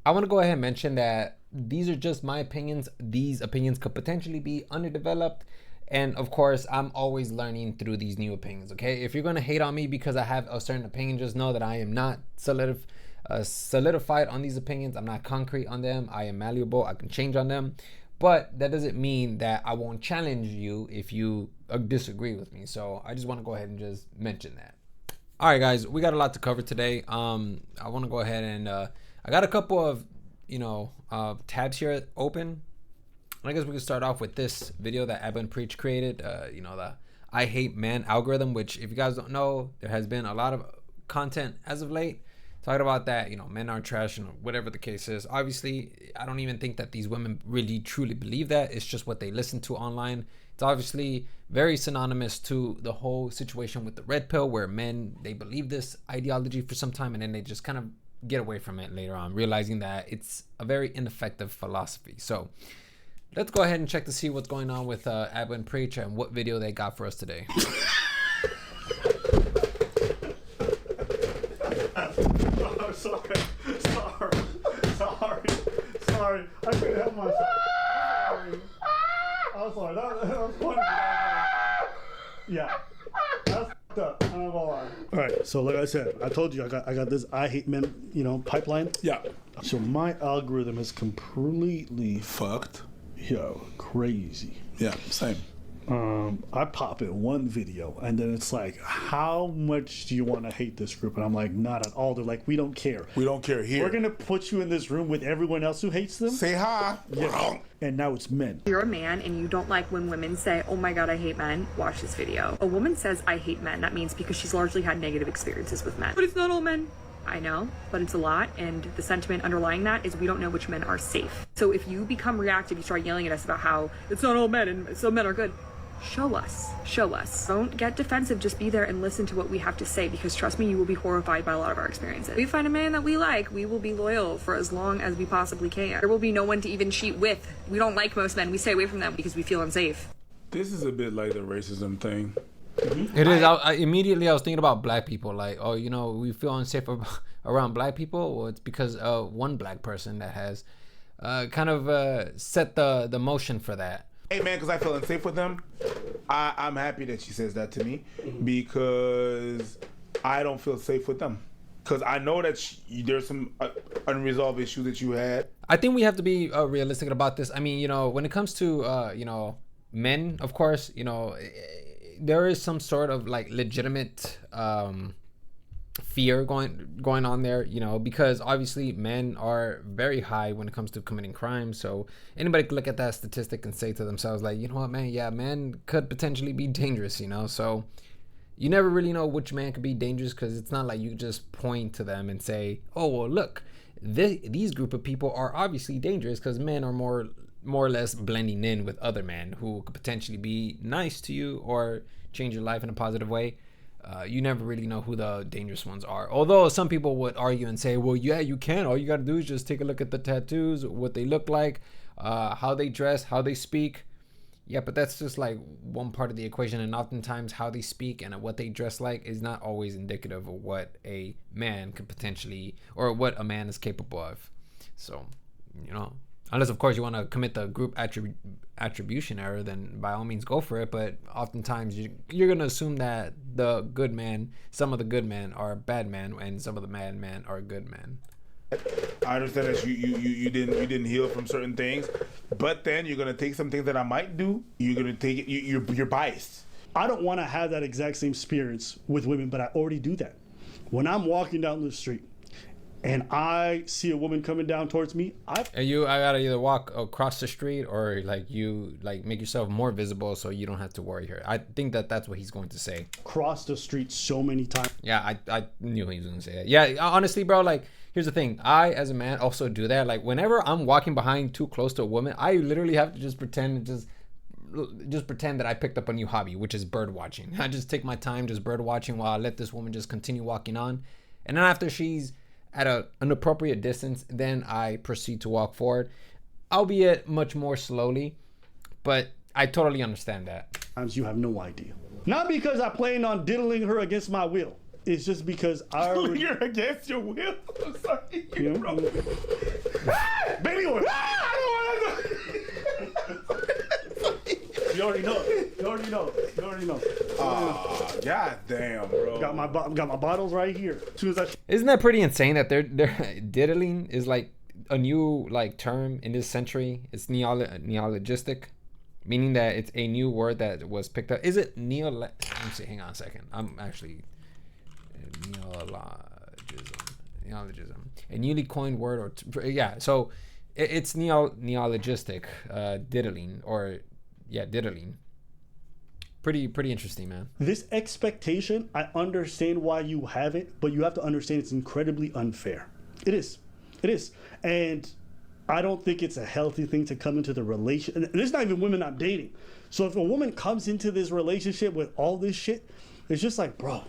I want to go ahead and mention that these are just my opinions. These opinions could potentially be underdeveloped. And of course, I'm always learning through these new opinions, okay? If you're going to hate on me because I have a certain opinion, just know that I am not solidified on these opinions. I'm not concrete on them. I am malleable. I can change on them. But that doesn't mean that I won't challenge you if you disagree with me. So I just want to go ahead and just mention that. All right, guys, we got a lot to cover today. I want to go ahead and I got a couple of tabs here open. I guess we can start off with this video that Abba and Preach created. The I Hate Men algorithm, which if you guys don't know, there has been a lot of content as of late talking about that. Men are trash and whatever the case is. Obviously, I don't even think that these women really truly believe that. It's just what they listen to online. It's obviously very synonymous to the whole situation with the red pill, where men, they believe this ideology for some time and then they just kind of get away from it later on, realizing that it's a very ineffective philosophy. So let's go ahead and check to see what's going on with Abba and Preach and what video they got for us today. I'm sorry. I couldn't help myself. I'm sorry. That was funny. Yeah. That's fucked up. I'm not gonna lie. All right. So like I said, I told you I got this I Hate Men, pipeline. Yeah. So my algorithm is completely Fucked. crazy. Yeah, same. I pop in one video and then it's like, how much do you want to hate this group? And I'm like, not at all. They're like, we don't care. We don't care here. We're gonna put you in this room with everyone else who hates them. Say hi. Yeah. And now it's men. You're a man and you don't like when women say, oh my god, I hate men, watch this video. A woman says, I hate men. That means because she's largely had negative experiences with men. But it's not all men. I know, but it's a lot, and the sentiment underlying that is we don't know which men are safe. So if you become reactive, you start yelling at us about how it's not all men and some men are good. Show us. Don't get defensive, just be there and listen to what we have to say, because trust me, you will be horrified by a lot of our experiences. If we find a man that we like, we will be loyal for as long as we possibly can. There will be no one to even cheat with. We don't like most men, we stay away from them because we feel unsafe. This is a bit like the racism thing. It is. I immediately was thinking about black people. Like, we feel unsafe around black people. Well, it's because one black person that has kind of set the motion for that. Hey man, because I feel unsafe with them. I'm happy that she says that to me, because I don't feel safe with them. Because I know that there's some unresolved issue that you had. I think we have to be realistic about this. I mean, when it comes to men, of course, there is some sort of like legitimate fear going on there, because obviously men are very high when it comes to committing crimes. So anybody could look at that statistic and say to themselves, like, you know what, man, yeah, men could potentially be dangerous, so you never really know which man could be dangerous, because it's not like you just point to them and say, oh, well, look, these group of people are obviously dangerous, because men are more or less blending in with other men who could potentially be nice to you or change your life in a positive way. You never really know who the dangerous ones are. Although some people would argue and say, well, yeah, you can. All you got to do is just take a look at the tattoos, what they look like, how they dress, how they speak. Yeah, but that's just like one part of the equation. And oftentimes how they speak and what they dress like is not always indicative of what a man could potentially, or what a man is capable of. So, unless, of course, you want to commit the group attribution error, then by all means go for it. But oftentimes you're going to assume that some of the good men are bad men, and some of the bad men are good men. I understand that you didn't heal from certain things, but then you're gonna take some things that I might do. You're gonna take it. You're biased. I don't want to have that exact same experience with women, but I already do that. When I'm walking down the street and I see a woman coming down towards me, I gotta either walk across the street or you make yourself more visible so you don't have to worry here. I think that's what he's going to say. Cross the street so many times. Yeah, I knew he was going to say that. Yeah, honestly, bro, here's the thing. I, as a man, also do that. Like, whenever I'm walking behind too close to a woman, I literally have to just pretend that I picked up a new hobby, which is bird watching. I just take my time just bird watching while I let this woman just continue walking on. And then after she's at an appropriate distance, then I proceed to walk forward, albeit much more slowly. But I totally understand that. You have no idea. Not because I plan on diddling her against my will. is just because I already... You're against your will. I'm sorry. You know? Baby oil. You already know. God damn, bro. Got my bottles right here. As soon as I... Isn't that pretty insane that they're diddling is like a new like term in this century? It's neologistic, meaning that it's a new word that was picked up. Is it let me see. Hang on a second. I'm actually neologism, a newly coined word or yeah. So it's neologistic, diddling or diddling. Pretty interesting, man. This expectation, I understand why you have it, but you have to understand it's incredibly unfair. It is. And I don't think it's a healthy thing to come into the relation. And it's not even women I'm dating. So if a woman comes into this relationship with all this shit, it's just like, bro,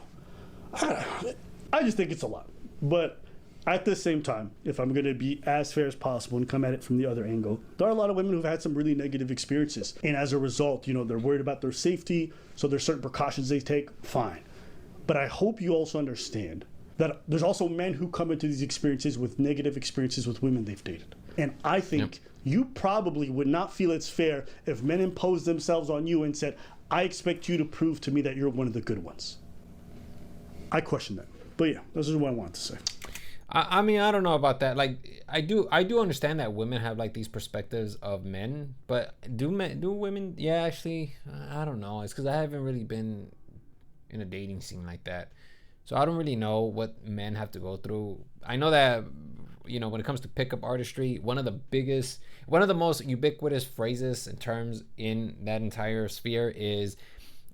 I just think it's a lot. But at the same time, if I'm going to be as fair as possible and come at it from the other angle, there are a lot of women who've had some really negative experiences. And as a result, they're worried about their safety, so there's certain precautions they take, fine. But I hope you also understand that there's also men who come into these experiences with negative experiences with women they've dated. And I think you probably would not feel it's fair if men imposed themselves on you and said, I expect you to prove to me that you're one of the good ones. I question that. But yeah, this is what I wanted to say. I mean, I don't know about that. Like, I do understand that women have like these perspectives of men, but do women? Yeah, actually, I don't know. It's because I haven't really been in a dating scene like that, so I don't really know what men have to go through. I know that when it comes to pickup artistry, one of the most ubiquitous phrases and terms in that entire sphere is,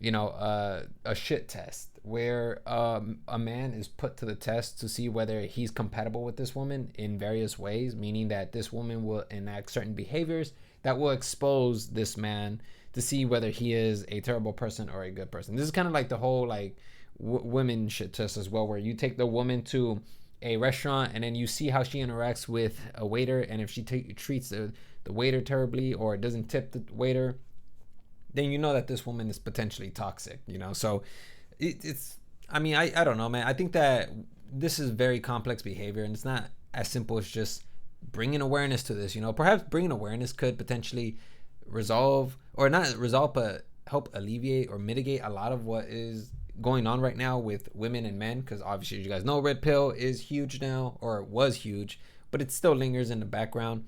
a shit test, where a man is put to the test to see whether he's compatible with this woman in various ways, meaning that this woman will enact certain behaviors that will expose this man to see whether he is a terrible person or a good person. This is kind of like the whole like women shit test as well, where you take the woman to a restaurant and then you see how she interacts with a waiter, and if she treats the waiter terribly or doesn't tip the waiter, then you know that this woman is potentially toxic, so it's I mean, I don't know, man. I think that this is very complex behavior, and it's not as simple as just bringing awareness to this. Perhaps bringing awareness could potentially resolve, or not resolve, but help alleviate or mitigate a lot of what is going on right now with women and men, because obviously you guys know red pill is huge now, or was huge, but it still lingers in the background.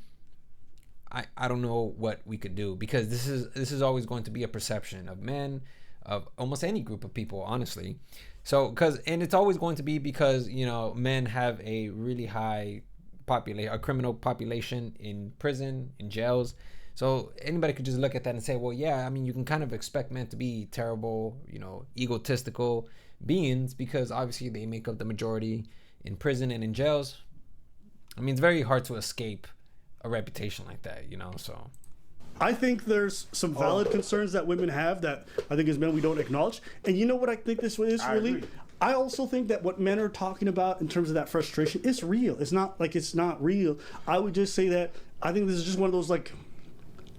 I don't know what we could do, because this is always going to be a perception of men, of almost any group of people, honestly. So and it's always going to be because men have a really high a criminal population in prison, in jails. So anybody could just look at that and say, well, yeah, I mean, you can kind of expect men to be terrible, egotistical beings, because obviously they make up the majority in prison and in jails. I mean, it's very hard to escape a reputation like that, so I think there's some valid concerns that women have that I think as men we don't acknowledge. And you know what I think this is really? Agree. I also think that what men are talking about in terms of that frustration is real. It's not like it's not real. I would just say that I think this is just one of those, like,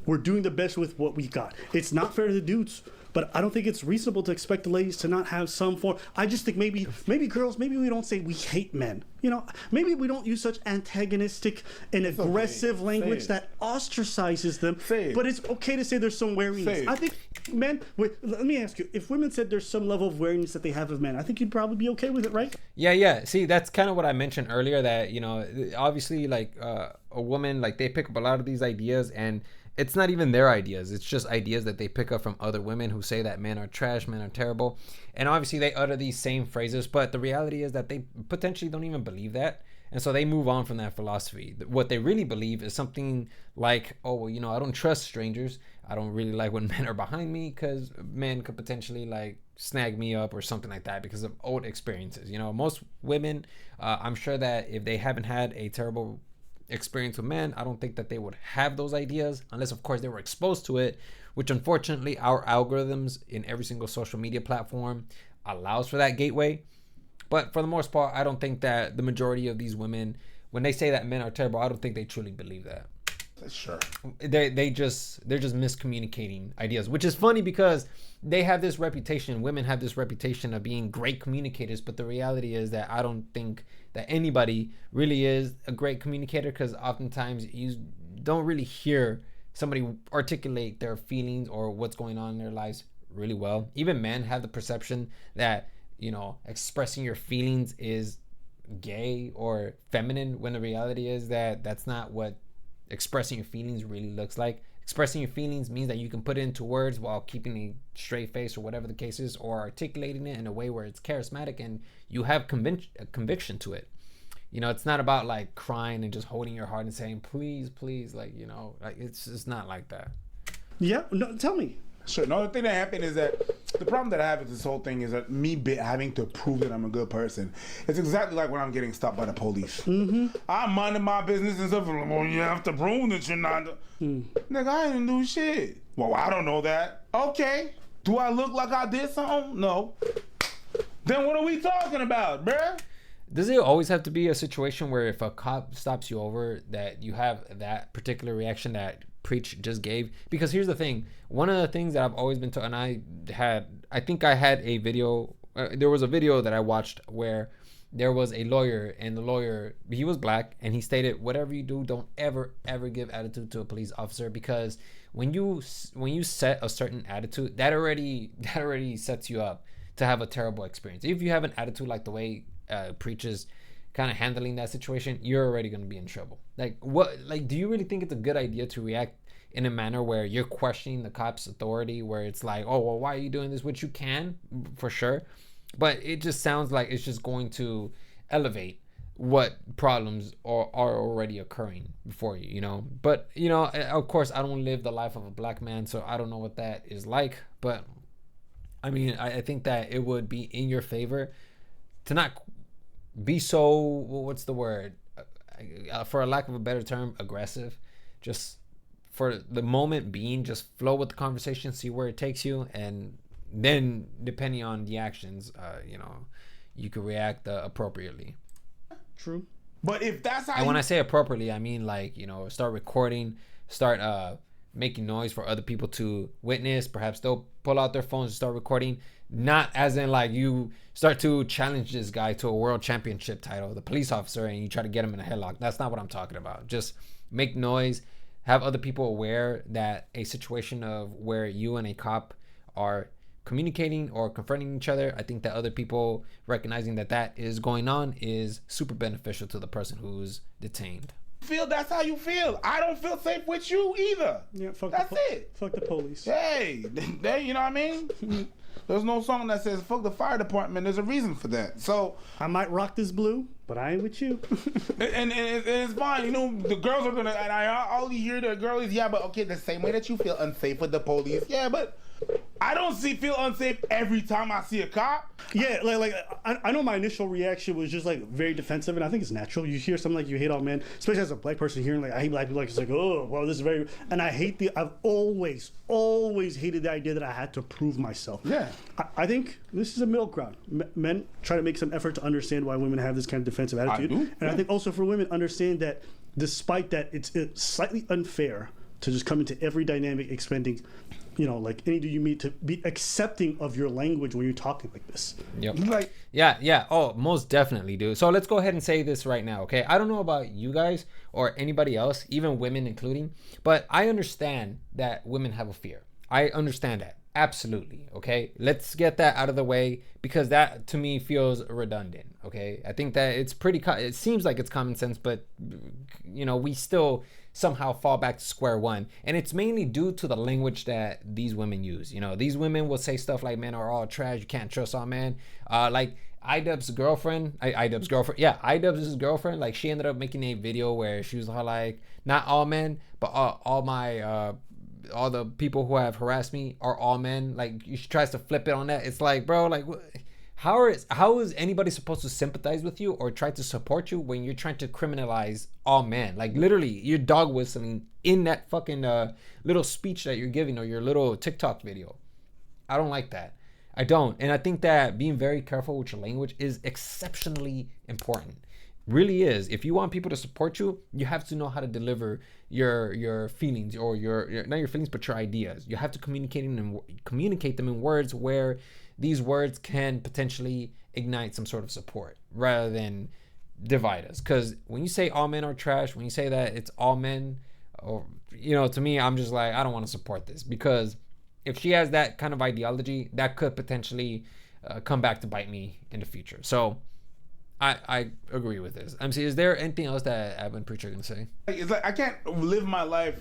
we're doing the best with what we got. It's not fair to the dudes, but I don't think it's reasonable to expect the ladies to not have some form. I just think maybe girls, maybe we don't say we hate men. Maybe we don't use such antagonistic and aggressive language that ostracizes them. But it's okay to say there's some wariness. I think men, let me ask you, if women said there's some level of wariness that they have of men, I think you'd probably be okay with it, right? Yeah. See, that's kind of what I mentioned earlier, that, obviously, like, a woman, like, they pick up a lot of these ideas, and it's not even their ideas. It's just ideas that they pick up from other women who say that men are trash, men are terrible. And obviously they utter these same phrases, but the reality is that they potentially don't even believe that. And so they move on from that philosophy. What they really believe is something like, oh, well, I don't trust strangers. I don't really like when men are behind me, because men could potentially like snag me up or something like that because of old experiences. Most women, I'm sure that if they haven't had a terrible experience with men, I don't think that they would have those ideas, unless of course they were exposed to it, which unfortunately our algorithms in every single social media platform allows for that gateway. But for the most part, I don't think that the majority of these women, when they say that men are terrible, I don't think they truly believe that. Sure. they're just miscommunicating ideas, which is funny because they have this reputation. Women have this reputation of being great communicators, but the reality is that I don't think that anybody really is a great communicator, because oftentimes you don't really hear somebody articulate their feelings or what's going on in their lives really well. Even men have the perception that, you know, expressing your feelings is gay or feminine, when the reality is that that's not what expressing your feelings really looks like. Expressing your feelings means that you can put it into words while keeping a straight face or whatever the case is, or articulating it in a way where it's charismatic and you have conviction to it. You know, it's not about like crying and just holding your heart and saying please, please, like, you know, like it's not like that. Yeah, no, tell me. Sure. No, the thing that happened is that the problem that I have with this whole thing is that having to prove that I'm a good person. It's exactly like when I'm getting stopped by the police. Mm-hmm. I'm minding my business and stuff. Well, you have to prove that you're not. Nigga, I didn't do shit. Well, I don't know that. Okay. Do I look like I did something? No. Then what are we talking about, bruh? Does it always have to be a situation where if a cop stops you over that you have that particular reaction that Preach just gave? Because here's the thing. One of the things that I've always been told, and I think I had a video, there was a video that I watched where there was a lawyer, and the lawyer, he was black, and he stated, whatever you do, don't ever give attitude to a police officer, because when you set a certain attitude, that already sets you up to have a terrible experience. If you have an attitude like the way Preach is kind of handling that situation, you're already going to be in trouble. Do you really think it's a good idea to react in a manner where you're questioning the cop's authority, where it's like, oh, well, why are you doing this? Which you can, for sure. But it just sounds like it's just going to elevate what problems are already occurring before you, you know. But, you know, of course, I don't live the life of a black man, so I don't know what that is like. But, I mean, I think that it would be in your favor to not be so, what's the word, for a lack of a better term, aggressive. Just for the moment being, just flow with the conversation, see where it takes you, and then depending on the actions, you know, you can react appropriately. True. But if that's how, and when I say appropriately, I mean, like, you know, start recording, start making noise for other people to witness. Perhaps they'll pull out their phones and start recording. Not as in like you start to challenge this guy to a world championship title, the police officer, and you try to get him in a headlock. That's not what I'm talking about. Just make noise, have other people aware that a situation of where you and a cop are communicating or confronting each other, I think that other people recognizing that is going on is super beneficial to the person who's detained. Feel that's how you feel. I don't feel safe with you either. Yeah, that's it. Fuck the police. Hey, you know what I mean? There's no song that says fuck the fire department. There's a reason for that. So I might rock this blue, but I ain't with you. and it's fine. You know, the girls are gonna, and I all you hear the girl is, yeah, but okay, the same way that you feel unsafe with the police. Yeah, but I don't feel unsafe every time I see a cop. Yeah, like I know my initial reaction was just like very defensive, and I think it's natural. You hear something like you hate all men, especially as a black person hearing like I hate black people, like it's like, oh, well, this is very, and I've always hated the idea that I had to prove myself. Yeah. I think this is a middle ground. Men try to make some effort to understand why women have this kind of defensive attitude. I think also for women, understand that despite that, it's slightly unfair to just come into every dynamic expending, you know, like any dude you meet, to be accepting of your language when you're talking like this. Yep. Like, yeah. Oh, most definitely, dude. So let's go ahead and say this right now, okay? I don't know about you guys or anybody else, even women including, but I understand that women have a fear. I understand that. Absolutely. Okay. Let's get that out of the way, because that to me feels redundant. Okay. I think that it's it seems like it's common sense, but you know, we still somehow fall back to square one. And it's mainly due to the language that these women use. You know, these women will say stuff like men are all trash. You can't trust all men. Like iDubbbz's girlfriend, like she ended up making a video where she was like, not all men, but all the people who have harassed me are all men. Like, she tries to flip it on that. It's like, bro, like, how is anybody supposed to sympathize with you or try to support you when you're trying to criminalize all men? Like, literally, you're dog whistling in that fucking little speech that you're giving, or your little TikTok video. I don't like that. I don't. And I think that being very careful with your language is exceptionally important. really is. If you want people to support you, you have to know how to deliver your feelings, or your not your feelings but your ideas. You have to communicate them in words where these words can potentially ignite some sort of support rather than divide us. Because when you say all men are trash, when you say that it's all men, or to me, I'm just like, I don't want to support this, because if she has that kind of ideology, that could potentially come back to bite me in the future. So I agree with this. MC, is there anything else that Advent Preacher gonna say? It's like I can't live my life.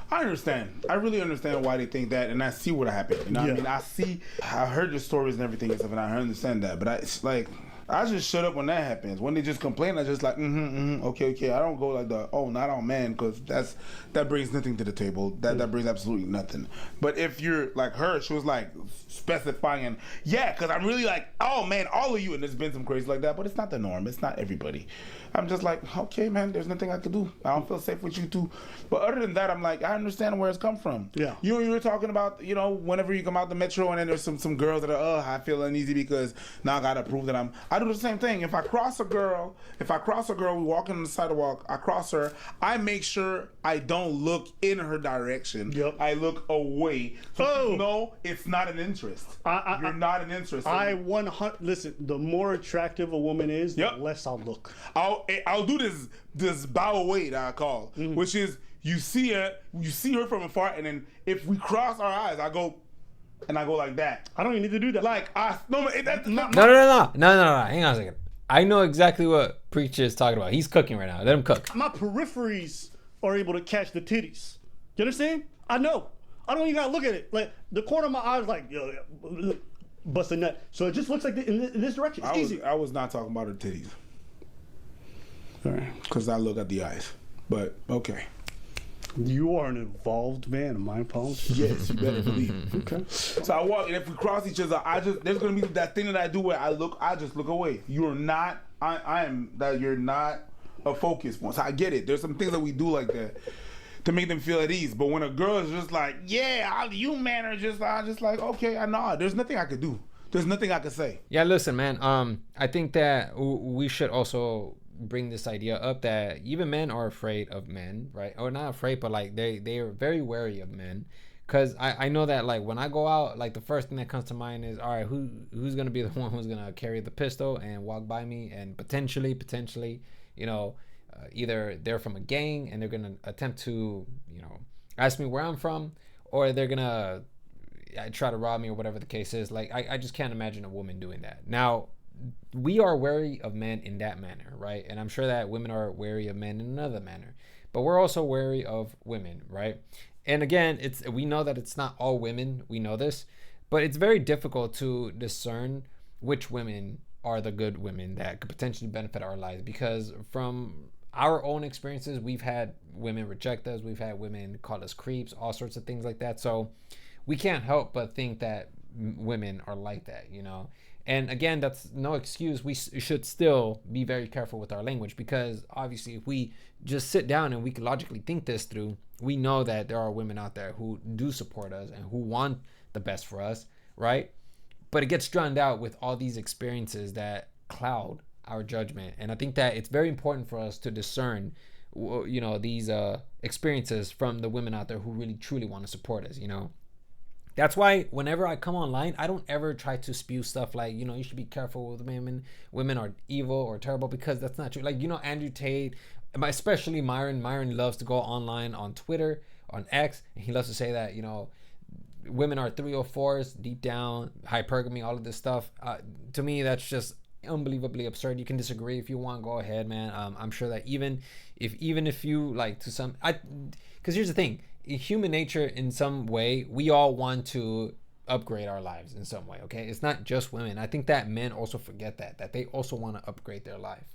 I understand. I really understand why they think that, and I see what happened. You know what I mean? I heard the stories and everything and stuff, and I understand that. But it's like, I just shut up when that happens. When they just complain, I just like, okay. I don't go like not all men, because that brings nothing to the table. That brings absolutely nothing. But if you're like her, she was like specifying, because I'm really like, oh man, all of you, and there's been some crazy like that, but it's not the norm. It's not everybody. I'm just like, okay, man, there's nothing I could do. I don't feel safe with you too. But other than that, I'm like, I understand where it's come from. Yeah. You were talking about, whenever you come out the metro and then there's some girls that are, I feel uneasy because now I gotta prove that I do the same thing. If I cross a girl, we walk on the sidewalk, I cross her, I make sure I don't look in her direction. Yep. I look away. So no, it's not an interest. You're not an interest. Listen, the more attractive a woman is, the less I'll look. I'll do this bow away that I call, which is you see her from afar, and then if we cross our eyes, I go like that. I don't even need to do that. Like No. Hang on a second. I know exactly what Preacher is talking about. He's cooking right now. Let him cook. My peripheries are able to catch the titties. You understand? I know. I don't even gotta look at it. Like the corner of my eye is like, bust a nut. So it just looks like in this direction. It's easy. I was not talking about her titties. All right. Because I look at the eyes. But okay. You are an involved man. My apologies. Yes, you better believe. Okay. So I walk, and if we cross each other, there's gonna be that thing that I do where I just look away. You're not. You're not a focus point. So I get it. There's some things that we do like that to make them feel at ease. But when a girl is just like, you men are just, I'm just like, okay, I know. There's nothing I could do. There's nothing I could say. Yeah, listen, man. I think that we should also bring this idea up that even men are afraid of men, right? Or not afraid, but like they are very wary of men. Cause I know that like when I go out, like the first thing that comes to mind is, all right, who's gonna be the one who's gonna carry the pistol and walk by me and potentially, either they're from a gang and they're gonna attempt to, ask me where I'm from, or they're gonna try to rob me or whatever the case is. Like I just can't imagine a woman doing that. Now, we are wary of men in that manner, right? And I'm sure that women are wary of men in another manner, but we're also wary of women, right? And again, we know that it's not all women. We know this, but it's very difficult to discern which women are the good women that could potentially benefit our lives, because from our own experiences, we've had women reject us. We've had women call us creeps, all sorts of things like that. So we can't help but think that women are like that, And again, that's no excuse. We should still be very careful with our language, because obviously if we just sit down and we can logically think this through, we know that there are women out there who do support us and who want the best for us, right? But it gets drowned out with all these experiences that cloud our judgment. And I think that it's very important for us to discern, these experiences from the women out there who really truly want to support us, That's why whenever I come online, I don't ever try to spew stuff like, you should be careful with women. Women are evil or terrible, because that's not true. Like, Andrew Tate, especially Myron. Myron loves to go online on Twitter, on X, and he loves to say that, women are 304s, deep down, hypergamy, all of this stuff. To me, that's just unbelievably absurd. You can disagree if you want, go ahead, man. I'm sure that even if you like to some, because here's the thing. Human nature, in some way, we all want to upgrade our lives in some way. Okay, it's not just women. I think that men also forget that they also want to upgrade their life,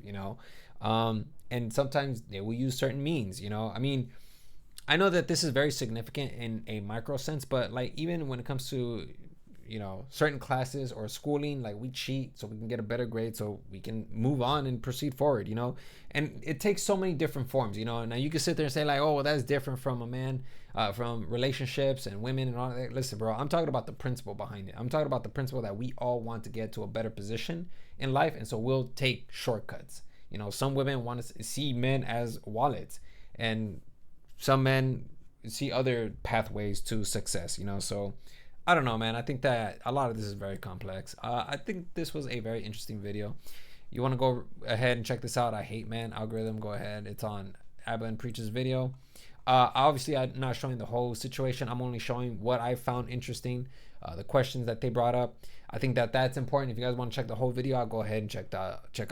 and sometimes they will use certain means. I mean, I know that this is very significant in a micro sense, but like even when it comes to certain classes or schooling, like we cheat so we can get a better grade so we can move on and proceed forward, and it takes so many different forms. Now you can sit there and say like, oh, well, that's different from a man, from relationships and women and all that. Listen, bro, I'm talking about the principle behind it. I'm talking about the principle that we all want to get to a better position in life, and so we'll take shortcuts. You know, some women want to see men as wallets, and some men see other pathways to success, you know. So I don't know, man. I think that a lot of this is very complex. I think this was a very interesting video. You want to go ahead and check this out, I Hate Men algorithm, go ahead. It's on Abba and Preach's video. Obviously, I'm not showing the whole situation. I'm only showing what I found interesting, the questions that they brought up. I think that that's important. If you guys want to check the whole video, I'll go ahead and check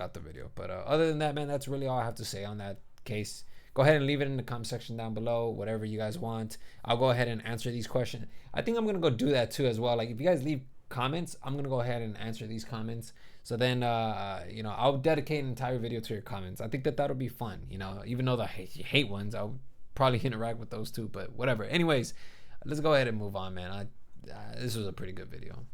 out the video. But other than that, man, that's really all I have to say on that case. Go ahead and leave it in the comment section down below, whatever you guys want. I'll go ahead and answer these questions. I think I'm going to go do that too as well. Like, if you guys leave comments, I'm going to go ahead and answer these comments. So then, you know, I'll dedicate an entire video to your comments. I think that that'll be fun, you know, even though the hate ones, I'll probably interact with those too, but whatever. Anyways, let's go ahead and move on, man. This was a pretty good video.